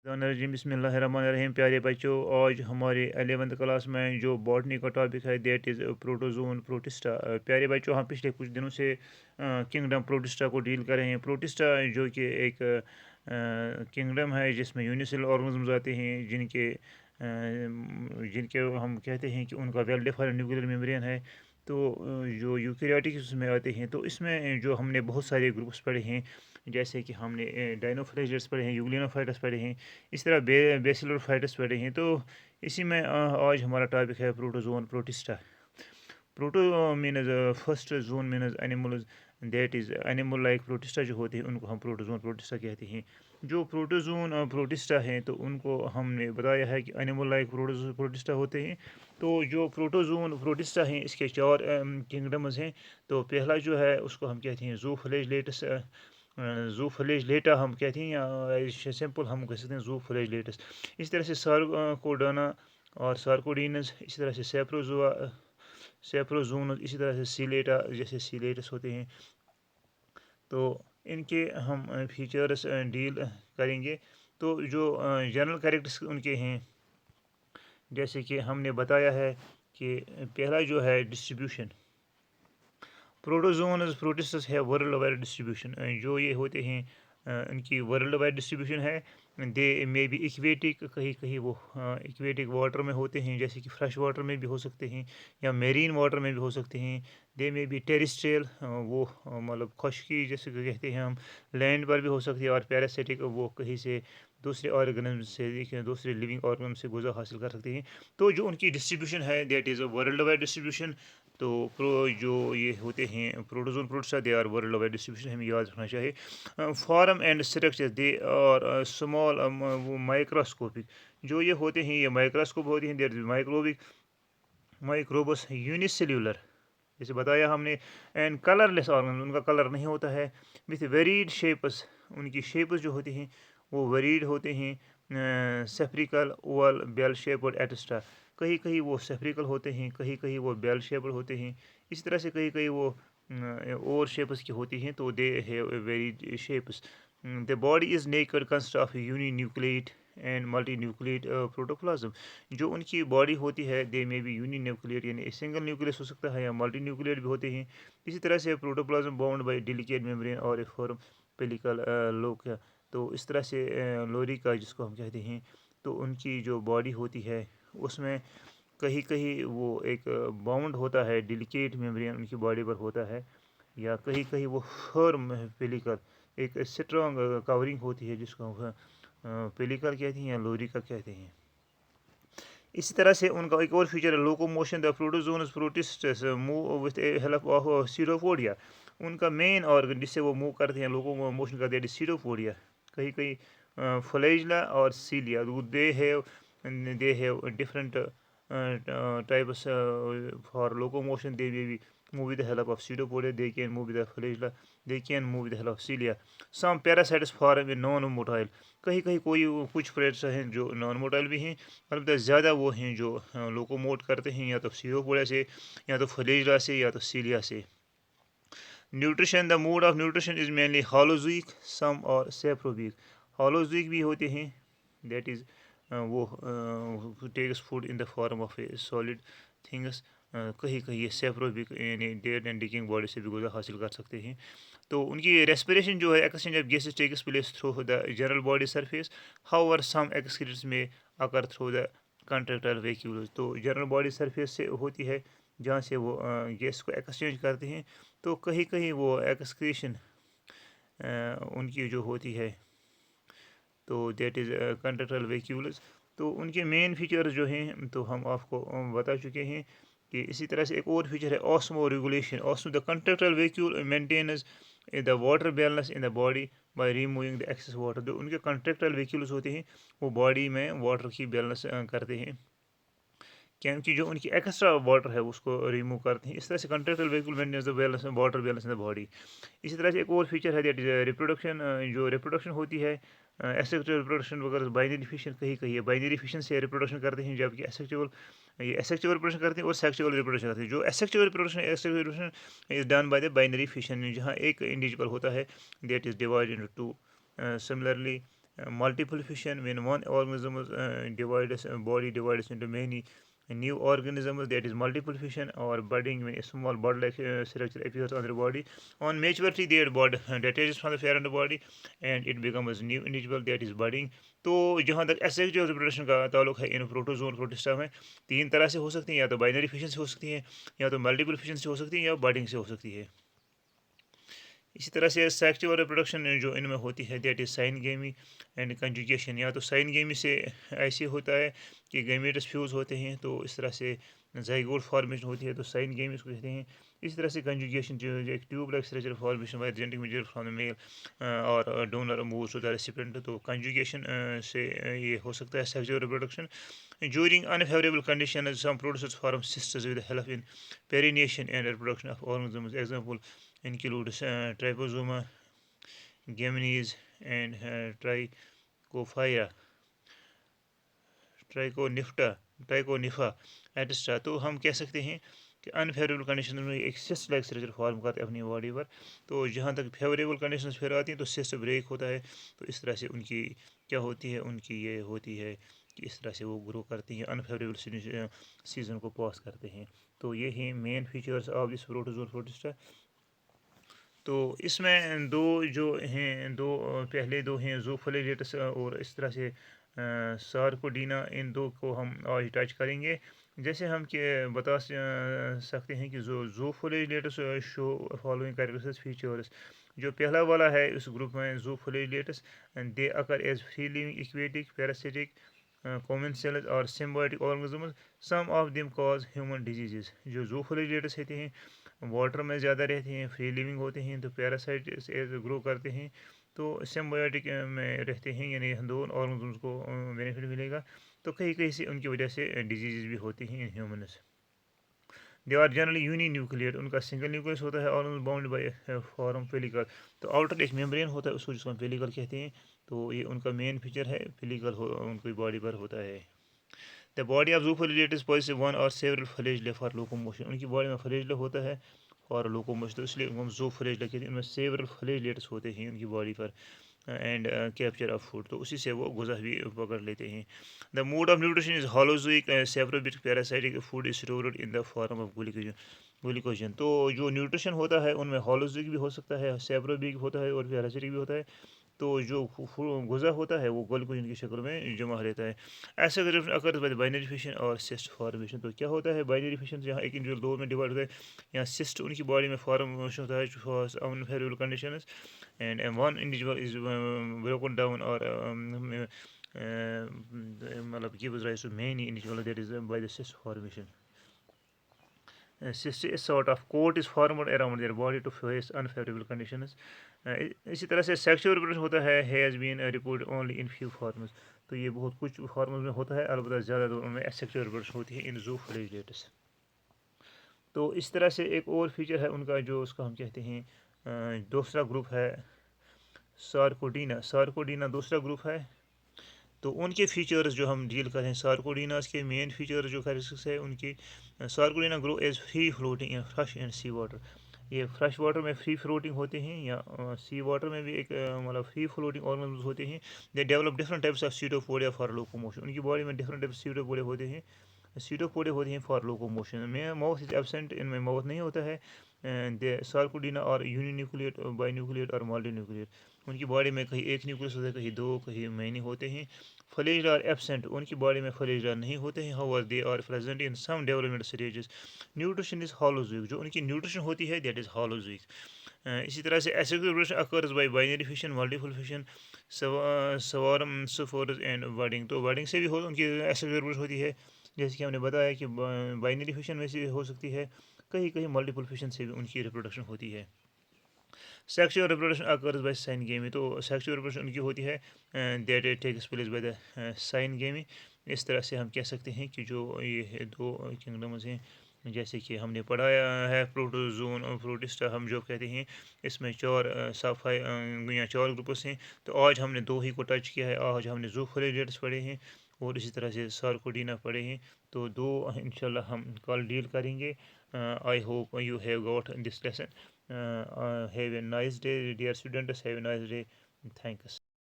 रजीम बिस्मिल्लाहिर्रहमानिर्रहीम। प्यारे बच्चों, आज हमारे 11th क्लास में जो बॉटनी का टॉपिक है दैट इज़ प्रोटोजोन प्रोटिस्टा। प्यारे बच्चों, हम पिछले कुछ दिनों से किंगडम प्रोटिस्टा को डील कर रहे हैं। प्रोटिस्टा जो कि एक किंगडम है जिसमें यूनिसेलुलर ऑर्गेनिज्म्स आते हैं जिनके हम कहते हैं कि उनका वेल डिफाइंड न्यूक्लियर मेम्ब्रेन है। तो जो यूकेरियोटिक उसमें आते हैं, तो इसमें जो हमने बहुत सारे ग्रुप्स पढ़े हैं, जैसे कि हमने डाइनोफ्लेजेट्स पढ़े हैं, यूग्लिनोफाइटस पढ़े हैं, इस तरह बेसिलर फाइटस पढ़े हैं। तो इसी में आज हमारा टॉपिक है protozoan protista. Proto means first zoan means animals, that is animal like protista जो होते हैं उनको हम प्रोटोजोन प्रोटिस्टा कहते हैं। जो प्रोटोजोन प्रोटिस्टा हैं तो उनको हमने बताया है कि एनिमल लाइक प्रोटिस्टा होते हैं। तो जो प्रोटोजोन प्रोटिस्टा हैं इसके चार किंगडम्स हैं। तो पहला जो है उसको हम कहते हैं ज़ूफ्लैजिलेटस, ज़ूफ्लैजिलेटा हम कहते हैं, या सिंपल हम कह सकते हैं ज़ूफ्लैजिलेटस। इस तरह से सार्कोडाना और सार्कोडीनस, इसी तरह से सेप्रोजोनस, इसी तरह से सीलेटा जैसे सीलेटस होते हैं। तो इनके हम फीचर्स डील करेंगे। तो जो जनरल कैरेक्टर्स उनके हैं, जैसे कि हमने बताया है कि पहला जो है डिस्ट्रीब्यूशन, प्रोटोजोन्स प्रोटिस्टस है वर्ल्ड वाइड डिस्ट्रीब्यूशन। जो ये होते हैं इनकी वर्ल्ड वाइड डिस्ट्रीब्यूशन है। दे मे बी इक्वेटिक, कहीं कहीं वो इक्वेटिक वाटर में होते हैं, जैसे कि फ्रेश वाटर में भी हो सकते हैं या मेरीन वाटर में भी हो सकते हैं। दे मे बी टेरिस्ट्रियल, वो मतलब खुशकी जैसे कि कहते हैं हम, लैंड पर भी हो सकती है। और पैरासिटिक, वो कहीं से दूसरे ऑर्गेनिज्म से, देखिए दूसरे लिविंग ऑर्गेनिज्म से गुज़ा हासिल कर सकते हैं। तो जो उनकी डिस्ट्रीब्यूशन है that is a world wide distribution. तो जो ये होते हैं protozoan protista, they are world wide distribution, हमें याद रखना चाहिए। फॉर्म एंड स्ट्रक्चर, दे और स्मॉल, वो माइक्रोस्कोपिक। जो ये होते हैं ये माइक्रोस्कोप होते हैं, देर माइक्रोबिक माइक्रोबस यूनिसेल्यूलर, जैसे बताया हमने। एंड कलरलेस ऑर्गन, उनका कलर नहीं होता है। विथ वेरीड शेप्स, उनकी शेप्स जो होती हैं वो वेरीड होते हैं। सेफ्रिकल, ओवल, बेल शेप्ड एटस्ट्रा। कहीं कहीं वो सेफ्रिकल होते हैं, कहीं कहीं वो बेल शेप्ड होते हैं। इस तरह से कहीं कहीं वो और शेप्स की होती हैं। तो they have varied shapes. The body is naked, consist of uni nucleate and multi nucleate protoplasm. जो उनकी बॉडी होती है दे में भी यूनी न्यूक्लियर, यानी सिंगल न्यूक्लियस हो सकता है या मल्टी न्यूक्लियर भी होते हैं। इसी तरह से protoplasm bound by delicate membrane और ए फॉर्म पेलिकल लोक। तो इस तरह से लोरिका जिसको हम कहते हैं, तो उनकी जो बॉडी होती है उसमें कहीं कहीं वो एक बाउंड होता है, डेलिकेट मेम्ब्रेन उनकी बॉडी पर होता है, या कहीं कहीं वो फर्म पेलिकल, एक स्ट्रॉन्ग कवरिंग होती है जिसको हम पेलिकल कहते हैं या लोरिका कहते हैं। इसी तरह से उनका एक और फीचर है locomotion. The protozoans protists move with help of pseudopodia. उनका मेन ऑर्गन जिससे वो मूव करते हैं, लोकोमोशन करते हैं, सीरोपोडिया। कहीं कहीं फ्लैजिला और cilia, they have different types for locomotion. They may be move with the help of pseudopodia, they can move with the flagella, they can move with the help of cilia. Some parasites form in non-motile. कहीं कहीं कोई कुछ pets हैं जो non motile भी हैं, अलबत्ता ज़्यादा वो हैं जो लोकोमोट करते हैं या तो सीरोपोडिया से, या तो फ्लैजिला से, या तो सीलिया से। Nutrition, the mode of nutrition is mainly holozoic, some और सेप्रोबिक। हॉलोजोइक भी होते हैं, दैट इज़ वो takes food in the form of a solid things. कहीं कहीं ये सेप्रोबिक यानी डेड एंड डिकिंग बॉडी से भी गुज़ा हासिल कर सकते हैं। तो उनकी रेस्पिरेशन जो है, exchange of gases takes place through the general body surface, however some excretes में occur through the contractile vacuoles. तो जनरल बॉडी सरफेस से होती है जहाँ से वो गैस को एक्सचेंज करते हैं। तो कहीं कहीं वो एक्सक्रीशन उनकी जो होती है, तो दैट इज़ कंट्रेक्टाइल वैक्यूल्स। तो उनके मेन फीचर्स जो हैं तो हम आपको बता चुके हैं। कि इसी तरह से एक और फीचर है osmo regulation. Osmo, the contractile vacuole maintains the water balance in the body by removing the excess water. जो उनके कंट्रेक्टाइल वैक्यूल्स होते हैं वो बॉडी में वाटर की बैलेंस करते हैं, क्योंकि जो उनकी एक्स्ट्रा वाटर है उसको रिमूव करते हैं। इस तरह से contractile vacuole maintains the balance water balance in the body. इसी तरह से एक और फीचर है दैट इज रिप्रोडक्शन। जो रिप्रोडक्शन होती है, एसेक्चुअल रिप्रोडक्शन वगैरह, बाइनरी फिशन कहीं कहीं है, बाइनरी फिशन से रिप्रोडक्शन करते हैं, जबकि एसेक्चुअल रिप्रोडक्शन करते हैं और सेक्चुअल रिप्रोडक्शन करते हैं। जो asexual reproduction is done by the binary fission, जहाँ एक इंडिविजुअल होता है that is divided into two. Similarly multiple fission, when one organism body divides into many new organisms, that is multiple fission. Or budding, when a small bud-like structure appears on the body. On maturity, their bud detaches from the parent body and it becomes new individual, that is budding. तो जहाँ तक एसेक्टिव reproduction का ताल्लुक है इन protozoan protista में, तीन तरह से हो सकती हैं, या तो बाइनरी फिशन से हो सकती हैं, या तो मल्टीपल फिशन से हो सकती हैं, या बडिंग से हो सकती है। इसी तरह से सेक्टिव रिप्रोडक्शन जो इनमें होती है, दैट इज़ साइनगेमी एंड कंजुगेशन। या तो साइनगेमी से ऐसे होता है कि गैमेट्स फ्यूज़ होते हैं, तो इस तरह से जाइगोट फॉर्मेशन होती है, तो साइनगेमी इसको कहते हैं। इसी तरह से कंजुगेशन जो एक tube like structure formation by genetic material from the male और donor moves to the recipient, तो कंजुगेशन से ये हो सकता है sexual reproduction. During unfavourable condition some producers form sisters with help in perennation and reproduction of organisms. Example includes Trypozoa, Gemini's, and Trichophyra, Trichonifa, etcetera. तो हम कह सकते हैं कि अनफेवरेबल कंडीशन में एक सिस्ट लाइक स्ट्रक्चर फॉर्म करते हैं अपनी बॉडी पर। तो जहाँ तक फेवरेबल कंडीशन फिर आती हैं तो सिस्ट ब्रेक होता है, तो इस तरह से उनकी क्या होती है, उनकी ये होती है कि इस तरह से वो ग्रो करती हैं, अनफेवरेबल सीज़न को पास करते हैं। तो ये हैं main features of this protozoa protista. तो इसमें दो जो हैं, पहले दो हैं ज़ूफोलेटेस और इस तरह से सार्कोडीना, इन दो को हम आज टच करेंगे। जैसे हम के बता सकते हैं कि जो zooflagellates show following characteristic features. जो पहला वाला है इस ग्रुप में zooflagellates, they occur as free living aquatic parasitic common cells और symbiotic organisms, some of them cause human diseases. जो ज़ूफोलेटेस होते हैं वाटर में ज़्यादा रहते हैं, फ्री लिविंग होते हैं, तो पैरासाइट से ग्रो करते हैं, तो सिम्बायोटिक में रहते हैं, यानी दोनों ऑर्गेनिजम्स को बेनिफिट मिलेगा। तो कहीं कहीं से उनकी वजह से डिजीज़ भी होती हैं in humans. They are generally uni nuclear, उनका सिंगल न्यूक्लियस होता है और बाउंड बाय फॉर्म पेलिकल। तो आउटर एक मेम्ब्रेन होता है उसको, जिसको हम पेलिकल कहते हैं। तो ये उनका मेन फीचर है, पेलिकल उनकी बॉडी पर होता है। The body of zooflagellates possess one और सेवरल फ्लैजेला फॉर लोकोमोशन, उनकी बॉडी में फ्लैजेला होता है और लोकोमोशन, तो इसलिए उनको हम ज़ूफोलेटेस कहते हैं। इनमें सेवरल फ्लैजेलेट्स होते हैं उनकी बॉडी पर एंड कैप्चर ऑफ फूड, तो उसी से वो गुज़ा भी पकड़ लेते हैं। The mode of nutrition is holozoic saprobic parasitic food is stored in the form of glycogen. तो जो न्यूट्रिशन होता है उनमें हॉलोजोइक भी हो सकता है, सेप्रोबिक होता है और पैरासाइटिक भी होता है। तो जो गुज़ा होता है वो ग्लूकोजन की शक्ल में जमा रहता है। ऐसा अगर बाइनरी फिशन और सिस्ट फॉर्मेशन, तो क्या होता है बाइनरी फिशन, जहाँ एक इंडिविजुअल दो में डिवाइड होता है, या सिस्ट उनकी बॉडी में फॉर्मेशन होता है unfavourable conditions, and one individual is broken down or मतलब gives rise to many individuals, that is by the cyst formation. Cyst is sort of coat is formed around their body to face unfavorable conditions. इसी तरह से sexual reproduction होता है, has been report only in few forms. तो ये बहुत कुछ forms में होता है, अलबत्ता ज़्यादा तो उनमें सेक्सुअल रिप्रोडक्शन होती है इन ज़ूफोलेटेस। तो इस तरह से एक और फीचर है उनका, जो उसका हम कहते हैं दूसरा ग्रुप है सार्कोडीना दूसरा ग्रुप है। तो उनके फीचर्स जो हम डील करें, सार्कोडीनास के मेन फीचर जो कैरेक्टरिस्टिक्स है उनकी, sarcodina grow as free floating in fresh and sea water. ये फ्रेश वाटर में फ्री फ्लोटिंग होते हैं, या सी वाटर में भी एक मतलब फ्री फ्लोटिंग ऑर्गेनिजम्स होते हैं। They develop different types of pseudopodia for locomotion, उनकी बॉडी में डिफरेंट टाइप्स सीटोपोडिया होते हैं, फॉर लोकोमोशन। में माउथ इज एबसेंट, इनमें माउथ नहीं होता है। दे सार्कोडीना और यूनिन्यूक्लिएट, बाइन्यूक्लिएट और मल्टीन्यूक्लिएट, उनकी बॉडी में कहीं एक न्यूक्लियस होता है, कहीं दो, कहीं मैनी होते हैं। फ्लैजेला आर एबसेंट, उनकी बॉडी में फ्लैजेला नहीं होते हैं। However they are present in some development stages. Nutrition is holozoic, जो उनकी न्यूट्रिशन होती है दैट इज़ हॉलोजोइक। इसी तरह से asexual reproduction occurs by binary fission, multiple fission, swarm, spores and budding. तो बर्डिंग से भी हो उनकी एसेक्सुअल रिप्रोडक्शन होती है, जैसे कि हमने बताया कि बाइनरी फिशन में से हो सकती है, कहीं कहीं मल्टीपल फिशन से भी उनकी रिप्रोडक्शन होती है। Sexual reproduction occurs by syngamy, तो सेक्सुअल रिप्रोडक्शन उनकी होती है that takes place by the syngamy. इस तरह से हम कह सकते हैं कि जो ये दो किंगडम्स हैं, जैसे कि हमने पढ़ाया है प्रोटोजोन और प्रोटिस्टा हम जो कहते हैं, इसमें चार या चार ग्रुप्स हैं। तो आज हमने दो ही को टच किया है, आज हमने ज़ूफोलेटेस पढ़े हैं और इसी तरह से सार्कोडीना पढ़े हैं। तो दो इंशाल्लाह हम कल डील करेंगे। I hope you have got this lesson. Have a nice day, dear students. Have a nice day. Thanks.